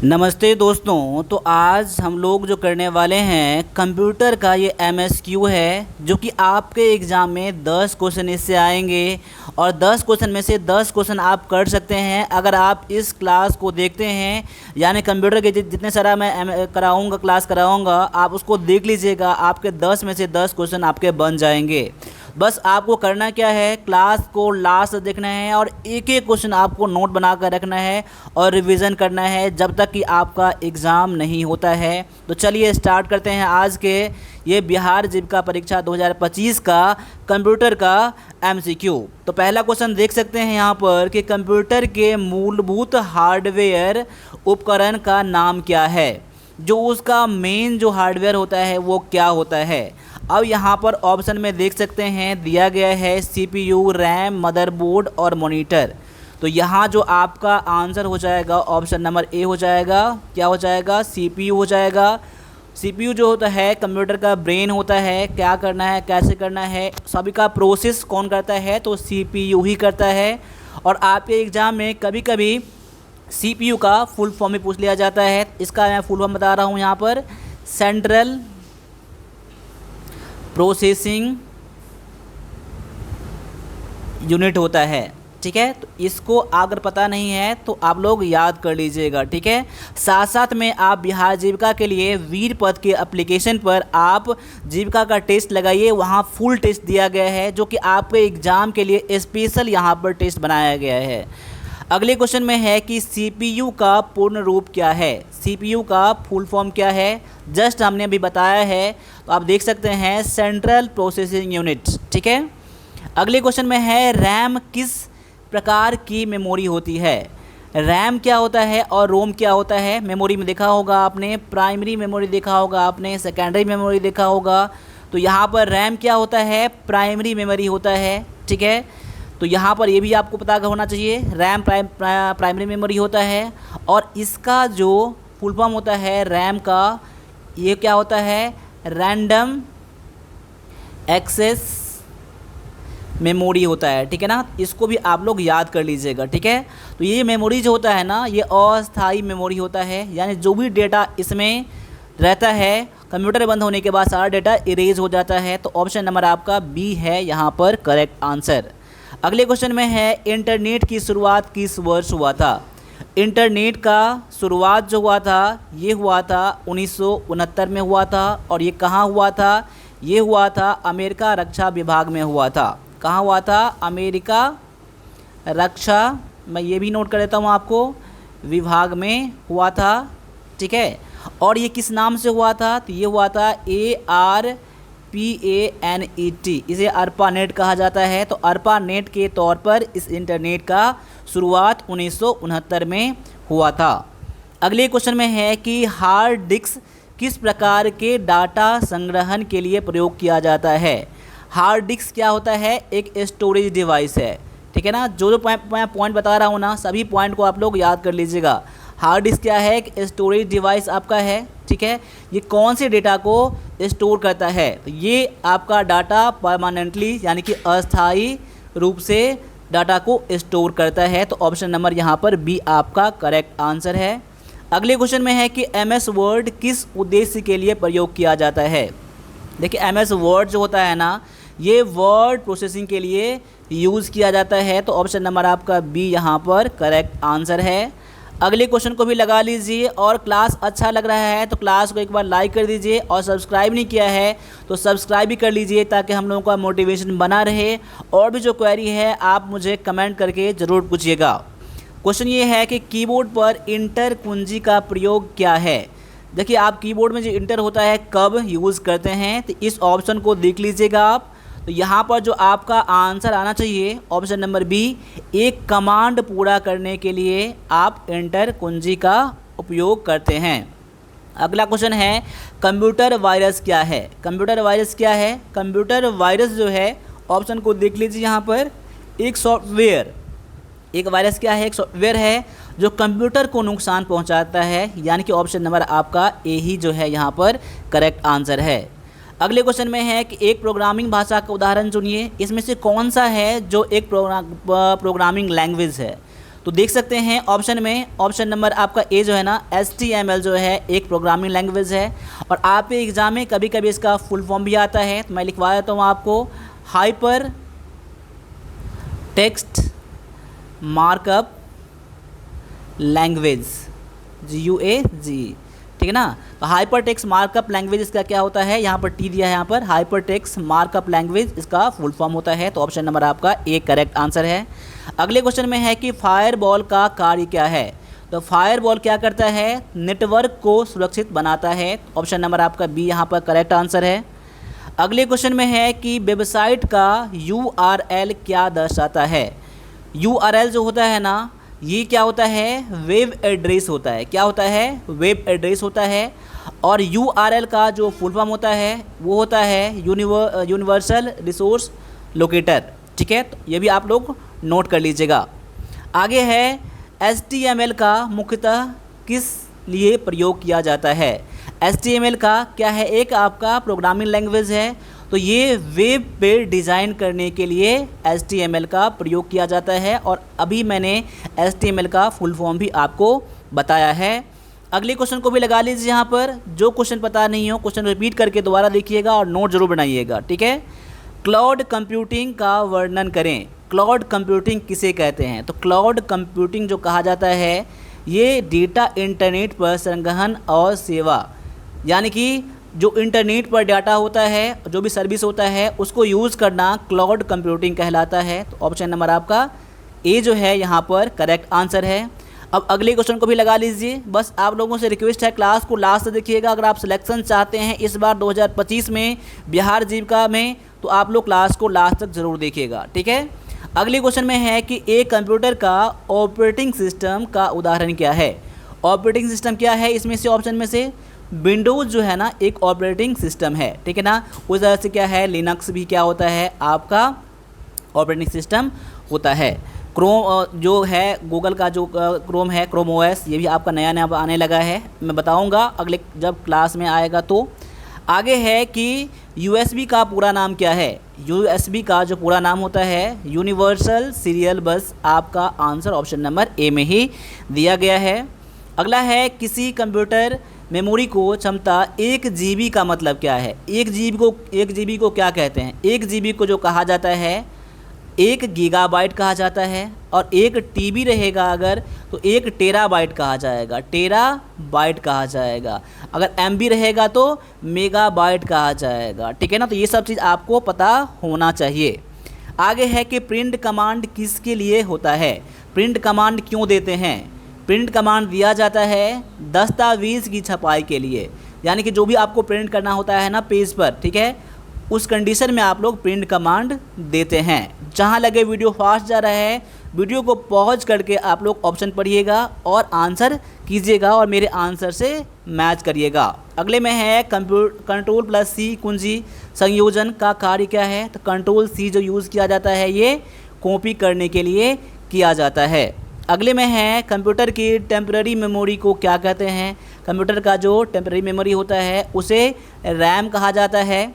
नमस्ते दोस्तों। तो आज हम लोग जो करने वाले हैं कंप्यूटर का ये एमएसक्यू है, जो कि आपके एग्ज़ाम में 10 क्वेश्चन इससे आएंगे और 10 क्वेश्चन में से 10 क्वेश्चन आप कर सकते हैं अगर आप इस क्लास को देखते हैं। यानी कंप्यूटर के जितने सारा मैं कराऊंगा, क्लास कराऊंगा, आप उसको देख लीजिएगा। आपके 10 में से 10 क्वेश्चन आपके बन जाएंगे। बस आपको करना क्या है, क्लास को लास्ट देखना है और एक एक क्वेश्चन आपको नोट बना कर रखना है और रिवीजन करना है जब तक कि आपका एग्ज़ाम नहीं होता है। तो चलिए स्टार्ट करते हैं आज के ये बिहार जीविका परीक्षा 2025 का कंप्यूटर का एमसीक्यू। तो पहला क्वेश्चन देख सकते हैं यहाँ पर कि कंप्यूटर के मूलभूत हार्डवेयर उपकरण का नाम क्या है, जो उसका मेन जो हार्डवेयर होता है वो क्या होता है। अब यहाँ पर ऑप्शन में देख सकते हैं दिया गया है सीपीयू, रैम, मदरबोर्ड और मॉनिटर। तो यहाँ जो आपका आंसर हो जाएगा ऑप्शन नंबर ए हो जाएगा। क्या हो जाएगा? सीपीयू हो जाएगा। सीपीयू जो होता है कंप्यूटर का ब्रेन होता है। क्या करना है, कैसे करना है, सभी का प्रोसेस कौन करता है, तो सीपीयू ही करता है। और आपके एग्ज़ाम में कभी कभी सीपीयू का फुल फॉर्म भी पूछ लिया जाता है। इसका मैं फुल फॉर्म बता रहा हूँ यहाँ पर, सेंट्रल प्रोसेसिंग यूनिट होता है। ठीक है, तो इसको अगर पता नहीं है तो आप लोग याद कर लीजिएगा। ठीक है, साथ साथ में आप बिहार जीविका के लिए वीर पद के एप्लीकेशन पर आप जीविका का टेस्ट लगाइए। वहाँ फुल टेस्ट दिया गया है जो कि आपके एग्ज़ाम के लिए स्पेशल यहाँ पर टेस्ट बनाया गया है। अगले क्वेश्चन में है कि सीपीयू का पूर्ण रूप क्या है। सीपीयू का फुल फॉर्म क्या है, जस्ट हमने अभी बताया है। तो आप देख सकते हैं सेंट्रल प्रोसेसिंग यूनिट। ठीक है, अगले क्वेश्चन में है रैम किस प्रकार की मेमोरी होती है। रैम क्या होता है और रोम क्या होता है। मेमोरी में देखा होगा आपने, प्राइमरी मेमोरी देखा होगा आपने, सेकेंडरी मेमोरी देखा होगा। तो यहाँ पर रैम क्या होता है, प्राइमरी मेमोरी होता है। ठीक है, तो यहाँ पर ये भी आपको पता होना चाहिए, रैम प्राइमरी मेमोरी होता है। और इसका जो फुल फॉर्म होता है रैम का, ये क्या होता है, रैंडम एक्सेस मेमोरी होता है। ठीक है ना, इसको भी आप लोग याद कर लीजिएगा। ठीक है, तो ये मेमोरी जो होता है ना, ये अस्थायी मेमोरी होता है। यानी जो भी डेटा इसमें रहता है, कंप्यूटर बंद होने के बाद सारा डेटा इरेज हो जाता है। तो ऑप्शन नंबर आपका बी है यहाँ पर करेक्ट आंसर। अगले क्वेश्चन में है इंटरनेट की शुरुआत किस वर्ष हुआ था। इंटरनेट का शुरुआत जो हुआ था ये हुआ था 1969 में हुआ था। और ये कहाँ हुआ था, ये हुआ था अमेरिका रक्षा विभाग में हुआ था। कहाँ हुआ था, अमेरिका रक्षा, मैं ये भी नोट कर देता हूँ आपको, विभाग में हुआ था। ठीक है, और ये किस नाम से हुआ था, तो ये हुआ था ARPANET, इसे ARPANET कहा जाता है। तो ARPANET के तौर पर इस इंटरनेट का शुरुआत 1969 में हुआ था। अगले क्वेश्चन में है कि हार्ड डिस्क किस प्रकार के डाटा संग्रहण के लिए प्रयोग किया जाता है। हार्ड डिस्क क्या होता है, एक स्टोरेज डिवाइस है। ठीक है ना, जो मैं पॉइंट बता रहा हूँ ना, सभी पॉइंट को आप लोग याद कर लीजिएगा। हार्ड डिस्क क्या है, एक स्टोरेज डिवाइस आपका है। ठीक है, ये कौन से डेटा को स्टोर करता है, तो ये आपका डाटा परमानेंटली यानी कि अस्थायी रूप से डाटा को स्टोर करता है। तो ऑप्शन नंबर यहाँ पर बी आपका करेक्ट आंसर है। अगले क्वेश्चन में है कि MS वर्ड किस उद्देश्य के लिए प्रयोग किया जाता है। देखिए MS वर्ड जो होता है ना, ये वर्ड प्रोसेसिंग के लिए यूज़ किया जाता है। तो ऑप्शन नंबर आपका बी यहाँ पर करेक्ट आंसर है। अगले क्वेश्चन को भी लगा लीजिए। और क्लास अच्छा लग रहा है तो क्लास को एक बार लाइक कर दीजिए, और सब्सक्राइब नहीं किया है तो सब्सक्राइब भी कर लीजिए ताकि हम लोगों का मोटिवेशन बना रहे। और भी जो क्वेरी है आप मुझे कमेंट करके ज़रूर पूछिएगा। क्वेश्चन ये है कि कीबोर्ड पर इंटर कुंजी का प्रयोग क्या है। देखिए, आप कीबोर्ड में जो इंटर होता है कब यूज़ करते हैं, तो इस ऑप्शन को देख लीजिएगा आप। तो यहाँ पर जो आपका आंसर आना चाहिए ऑप्शन नंबर बी, एक कमांड पूरा करने के लिए आप इंटर कुंजी का उपयोग करते हैं। अगला क्वेश्चन है कंप्यूटर वायरस क्या है। कंप्यूटर वायरस क्या है, कंप्यूटर वायरस जो है, ऑप्शन को देख लीजिए यहाँ पर, एक सॉफ्टवेयर, एक वायरस क्या है, एक सॉफ्टवेयर है जो कंप्यूटर को नुकसान पहुँचाता है। यानी कि ऑप्शन नंबर आपका ए ही जो है यहाँ पर करेक्ट आंसर है। अगले क्वेश्चन में है कि एक प्रोग्रामिंग भाषा का उदाहरण चुनिए। इसमें से कौन सा है जो एक प्रोग्रामिंग लैंग्वेज है। तो देख सकते हैं ऑप्शन में, ऑप्शन नंबर आपका ए जो है ना, HTML जो है एक प्रोग्रामिंग लैंग्वेज है। और आपके एग्जाम में कभी कभी इसका फुल फॉर्म भी आता है, तो मैं लिखवा देता हूँ आपको, hyper text markup language, GUAG, ठीक है ना। तो हाइपर टेक्स्ट मार्कअप लैंग्वेज इसका क्या होता है, यहाँ पर टी दिया है, यहाँ पर हाइपर टेक्स्ट मार्कअप लैंग्वेज इसका फुल फॉर्म होता है। तो ऑप्शन नंबर आपका ए करेक्ट आंसर है। अगले क्वेश्चन में है कि फायरवॉल का कार्य क्या है। तो फायरवॉल क्या करता है, नेटवर्क को सुरक्षित बनाता है। ऑप्शन नंबर आपका बी यहाँ पर करेक्ट आंसर है। अगले क्वेश्चन में है कि वेबसाइट का URL क्या दर्शाता है। URL जो होता है ना, ये क्या होता है, वेब एड्रेस होता है। क्या होता है, वेब एड्रेस होता है। और URL का जो फुल फॉर्म होता है वो होता है यूनिवर्सल रिसोर्स लोकेटर, ठीक है। तो ये भी आप लोग नोट कर लीजिएगा। आगे है HTML का मुख्यतः किस लिए प्रयोग किया जाता है। HTML का क्या है, एक आपका प्रोग्रामिंग लैंग्वेज है। तो ये वेब पे डिज़ाइन करने के लिए HTML का प्रयोग किया जाता है। और अभी मैंने HTML का फुल फॉर्म भी आपको बताया है। अगले क्वेश्चन को भी लगा लीजिए यहाँ पर। जो क्वेश्चन पता नहीं हो, क्वेश्चन रिपीट करके दोबारा देखिएगा और नोट जरूर बनाइएगा, ठीक है। क्लाउड कंप्यूटिंग का वर्णन करें। क्लाउड कंप्यूटिंग किसे कहते हैं। तो क्लाउड कंप्यूटिंग जो कहा जाता है, ये डेटा इंटरनेट पर संग्रहण और सेवा, यानी कि जो इंटरनेट पर डाटा होता है, जो भी सर्विस होता है, उसको यूज़ करना क्लाउड कंप्यूटिंग कहलाता है। तो ऑप्शन नंबर आपका ए जो है यहाँ पर करेक्ट आंसर है। अब अगले क्वेश्चन को भी लगा लीजिए। बस आप लोगों से रिक्वेस्ट है, क्लास को लास्ट तक देखिएगा। अगर आप सिलेक्शन चाहते हैं इस बार 2025 में बिहार जीविका में, तो आप लोग क्लास को लास्ट तक ज़रूर देखिएगा, ठीक है। अगले क्वेश्चन में है कि एक कंप्यूटर का ऑपरेटिंग सिस्टम का उदाहरण क्या है। ऑपरेटिंग सिस्टम क्या है, इसमें से ऑप्शन में से विंडोज़ जो है ना एक ऑपरेटिंग सिस्टम है, ठीक है ना। उस तरह से क्या है, लिनक्स भी क्या होता है, आपका ऑपरेटिंग सिस्टम होता है। क्रोम जो है, गूगल का जो क्रोम है, क्रोम OS, ये भी आपका नया नया आने लगा है। मैं बताऊंगा अगले जब क्लास में आएगा। तो आगे है कि USB का पूरा नाम क्या है। USB का जो पूरा नाम होता है यूनिवर्सल सीरियल बस। आपका आंसर ऑप्शन नंबर ए में ही दिया गया है। अगला है किसी कंप्यूटर मेमोरी को क्षमता 1 GB का मतलब क्या है। 1 GB को क्या कहते हैं। 1 GB को जो कहा जाता है 1 गीगाबाइट कहा जाता है। और 1 TB रहेगा अगर, तो 1 टेराबाइट कहा जाएगा, टेराबाइट कहा जाएगा। अगर MB रहेगा तो मेगाबाइट कहा जाएगा, ठीक है ना। तो ये सब चीज़ आपको पता होना चाहिए। आगे है कि प्रिंट कमांड किसके लिए होता है। प्रिंट कमांड क्यों देते हैं। प्रिंट कमांड दिया जाता है दस्तावेज़ की छपाई के लिए, यानी कि जो भी आपको प्रिंट करना होता है ना पेज पर, ठीक है, उस कंडीशन में आप लोग प्रिंट कमांड देते हैं। जहाँ लगे वीडियो फास्ट जा रहा है, वीडियो को पॉज करके आप लोग ऑप्शन पढ़िएगा और आंसर कीजिएगा और मेरे आंसर से मैच करिएगा। अगले में है Ctrl+C कुंजी संयोजन का कार्य क्या है। तो Ctrl+C जो यूज़ किया जाता है ये कॉपी करने के लिए किया जाता है। अगले में है कंप्यूटर की टेम्पररी मेमोरी को क्या कहते हैं। कंप्यूटर का जो टेम्पररी मेमोरी होता है उसे रैम कहा जाता है,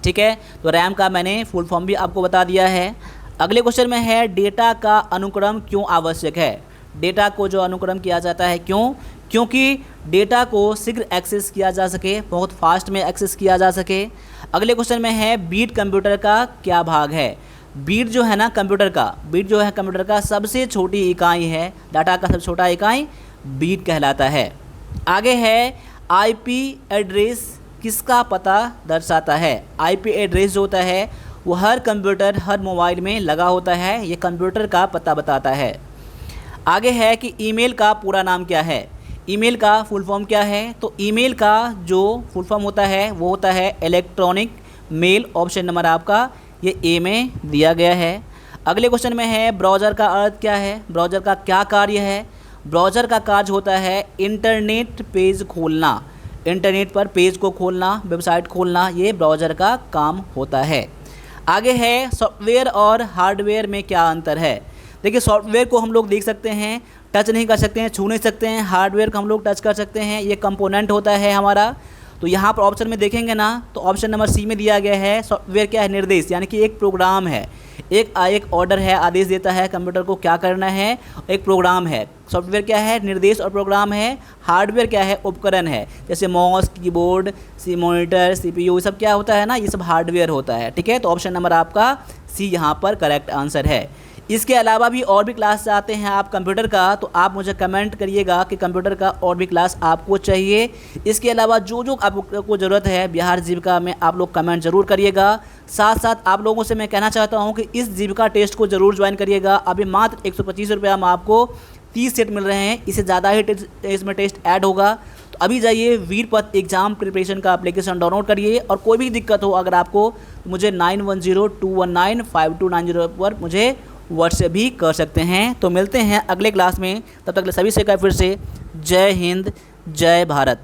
ठीक है। तो रैम का मैंने फुल फॉर्म भी आपको बता दिया है। अगले क्वेश्चन में है डेटा का अनुक्रम क्यों आवश्यक है। डेटा को जो अनुक्रम किया जाता है क्यों, क्योंकि डेटा को शीघ्र एक्सेस किया जा सके, बहुत फास्ट में एक्सेस किया जा सके। अगले क्वेश्चन में है बीट कंप्यूटर का क्या भाग है। बीट जो है ना कंप्यूटर का, बीट जो है कंप्यूटर का सबसे छोटी इकाई है, डाटा का सबसे छोटा इकाई बीट कहलाता है। आगे है IP एड्रेस किसका पता दर्शाता है। IP एड्रेस जो होता है वो हर कंप्यूटर, हर मोबाइल में लगा होता है, ये कंप्यूटर का पता बताता है। आगे है कि ईमेल का पूरा नाम क्या है। ईमेल का फुल फॉर्म क्या है। तो ईमेल का जो फुल फॉर्म होता है वो होता है इलेक्ट्रॉनिक मेल। ऑप्शन नंबर आपका ये ए में दिया गया है। अगले क्वेश्चन में है ब्राउज़र का अर्थ क्या है। ब्राउज़र का क्या कार्य है। ब्राउज़र का कार्य होता है इंटरनेट पेज खोलना, इंटरनेट पर पेज को खोलना, वेबसाइट खोलना, ये ब्राउज़र का काम होता है। आगे है सॉफ्टवेयर और हार्डवेयर में क्या अंतर है। देखिए सॉफ्टवेयर को हम लोग देख सकते हैं, टच नहीं कर सकते हैं, छू नहीं सकते हैं। हार्डवेयर को हम लोग टच कर सकते हैं, ये कंपोनेंट होता है हमारा। तो यहाँ पर ऑप्शन में देखेंगे ना तो ऑप्शन नंबर सी में दिया गया है सॉफ्टवेयर क्या है, निर्देश, यानी कि एक प्रोग्राम है, एक ऑर्डर है, आदेश देता है कंप्यूटर को क्या करना है, एक प्रोग्राम है। सॉफ्टवेयर क्या है, निर्देश और प्रोग्राम है। हार्डवेयर क्या है, उपकरण है, जैसे माउस, कीबोर्ड, मॉनिटर, सीपीयू, ये सब क्या होता है ना, ये सब हार्डवेयर होता है। ठीक है, तो ऑप्शन नंबर आपका सी यहाँ पर करेक्ट आंसर है। इसके अलावा भी और भी क्लास चाहते हैं आप कंप्यूटर का, तो आप मुझे कमेंट करिएगा कि कंप्यूटर का और भी क्लास आपको चाहिए। इसके अलावा जो जो आपको ज़रूरत है बिहार जीविका में, आप लोग कमेंट ज़रूर करिएगा। साथ साथ आप लोगों से मैं कहना चाहता हूं कि इस जीविका टेस्ट को ज़रूर ज्वाइन करिएगा। अभी मात्र 125 रुपये में आपको 30 सेट मिल रहे हैं, इससे ज़्यादा ही इसमें टेस्ट ऐड होगा। तो अभी जाइए वीरपत एग्ज़ाम प्रिपरेशन का एप्लीकेशन डाउनलोड करिए, और कोई भी दिक्कत हो अगर आपको, तो मुझे 9102195290 पर मुझे व्हाट्सएप भी कर सकते हैं। तो मिलते हैं अगले क्लास में, तब तक सभी से फिर से जय हिंद, जय भारत।